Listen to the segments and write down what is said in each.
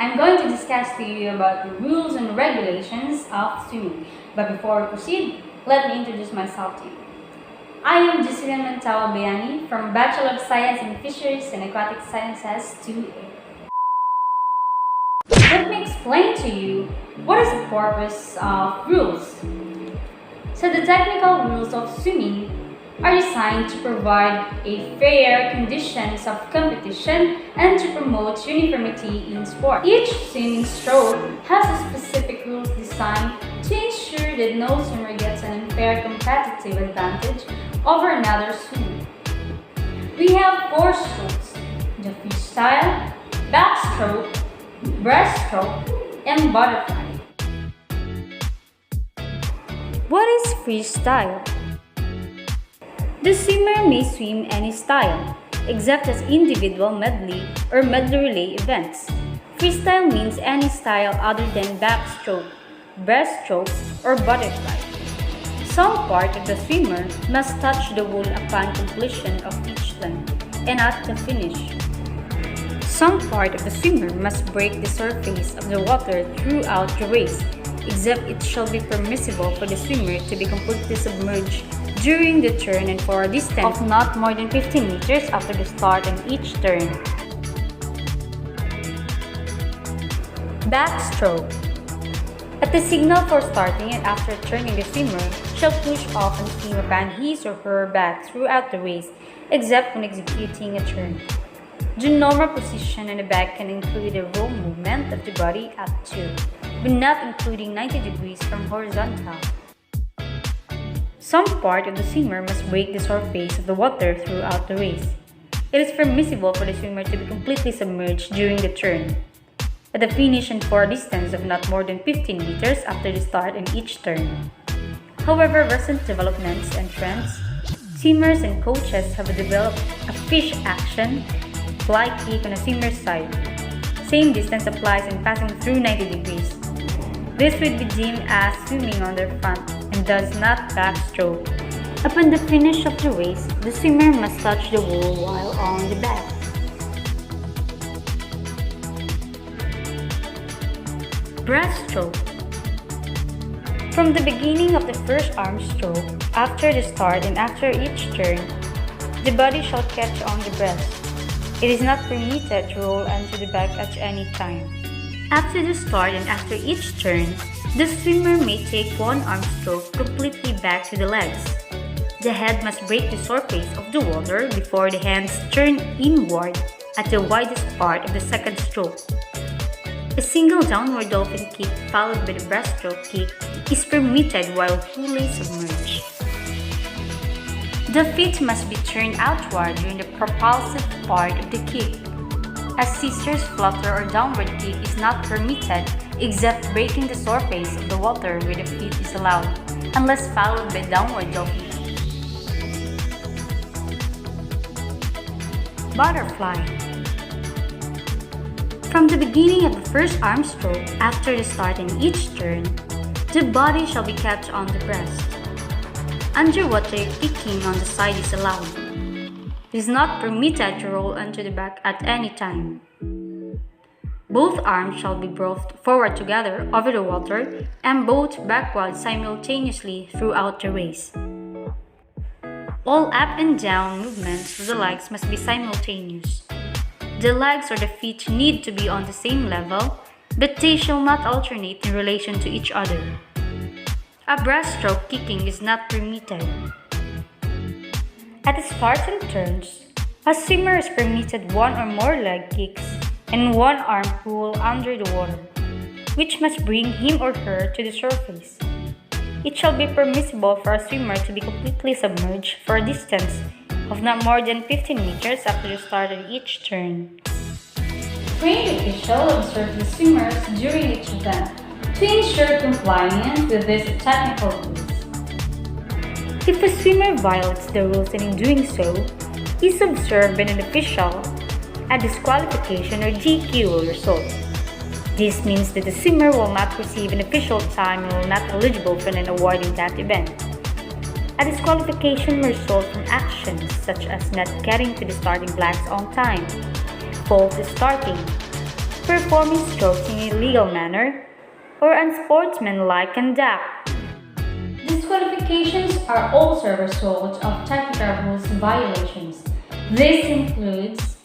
I'm going to discuss to you about the rules and regulations of swimming. But before we proceed, let me introduce myself to you. I am Jecillian Bayani from Bachelor of Science in Fisheries and Aquatic Sciences 2A. Let me explain to you what is the purpose of rules. So the technical rules of swimming are designed to provide a fair conditions of competition and to promote uniformity in sport. Each swimming stroke has a specific rules designed to ensure that no swimmer gets an unfair competitive advantage over another swimmer. We have 4 strokes: the freestyle, backstroke, breaststroke, and butterfly. What is freestyle? The swimmer may swim any style, except as individual medley or medley relay events. Freestyle means any style other than backstroke, breaststroke, or butterfly. Some part of the swimmer must touch the wall upon completion of each lane and at the finish. Some part of the swimmer must break the surface of the water throughout the race, except it shall be permissible for the swimmer to be completely submerged during the turn and for a distance of not more than 15 meters after the start in each turn. Backstroke. At the signal for starting and after turning, the swimmer shall push off and swim upon his or her back throughout the race, except when executing a turn. The normal position on the back can include a roll movement of the body up to, but not including 90 degrees from horizontal. Some part of the swimmer must break the surface of the water throughout the race. It is permissible for the swimmer to be completely submerged during the turn, at the finish and for a distance of not more than 15 meters after the start in each turn. However, recent developments and trends, swimmers and coaches have developed a fish action, fly kick on a swimmer's side. Same distance applies in passing through 90 degrees. This would be deemed as swimming on their front and does not backstroke. Upon the finish of the race, the swimmer must touch the wall while on the back. Breaststroke. From the beginning of the first arm stroke, after the start and after each turn, the body shall catch on the breast. It is not permitted to roll onto the back at any time. After the start and after each turn, the swimmer may take one arm stroke completely back to the legs. The head must break the surface of the water before the hands turn inward at the widest part of the second stroke. A single downward dolphin kick followed by the breaststroke kick is permitted while fully submerged. The feet must be turned outward during the propulsive part of the kick. A scissors, flutter, or downward kick is not permitted except breaking the surface of the water where the feet is allowed, unless followed by downward dolphin. Butterfly. From the beginning of the first arm stroke, after the start in each turn, the body shall be kept on the breast. Underwater kicking on the side is allowed. It is not permitted to roll onto the back at any time. Both arms shall be brought forward together over the water and both backward simultaneously throughout the race. All up and down movements of the legs must be simultaneous. The legs or the feet need to be on the same level, but they shall not alternate in relation to each other. A breaststroke kicking is not permitted. At the start and turns, a swimmer is permitted one or more leg kicks and one arm pull under the water, which must bring him or her to the surface. It shall be permissible for a swimmer to be completely submerged for a distance of not more than 15 meters after the start of each turn. Trained officials observe the swimmers during each event to ensure compliance with these technical rules. If a swimmer violates the rules and in doing so is observed by an official, a disqualification or DQ will result. This means that the swimmer will not receive an official time and will not be eligible for an award in that event. A disqualification may result from actions such as not getting to the starting blocks on time, false starting, performing strokes in a legal manner, or unsportsmanlike conduct. Disqualifications are also a result of technical rules violations. This includes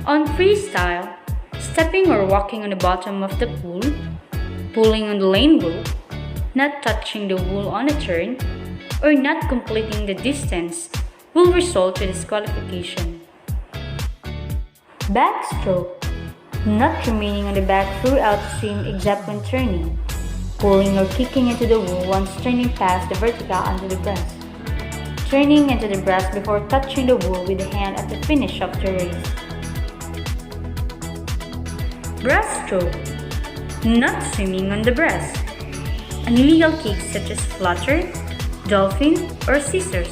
on freestyle, stepping or walking on the bottom of the pool, pulling on the lane rope, not touching the wool on a turn, or not completing the distance will result to disqualification. Backstroke, not remaining on the back throughout the swim except when turning, pulling or kicking into the wool once turning past the vertical onto the breast, turning into the breast before touching the wool with the hand at the finish of the race. Breaststroke, not swimming on the breast, an illegal kick such as flutter, dolphin, or scissors.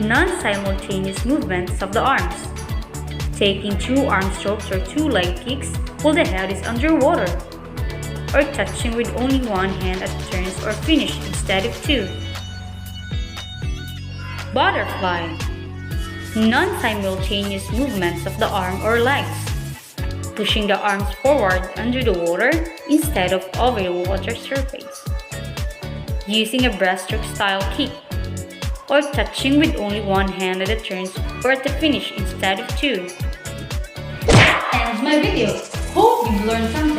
Non-simultaneous movements of the arms, taking 2 arm strokes or 2 leg kicks while the head is underwater, or touching with only one hand at turns or finish instead of 2. Butterfly, non-simultaneous movements of the arm or legs, pushing the arms forward under the water instead of over the water surface, using a breaststroke style kick, or touching with only one hand at the turns or at the finish instead of 2. That ends my video. Hope you've learned something.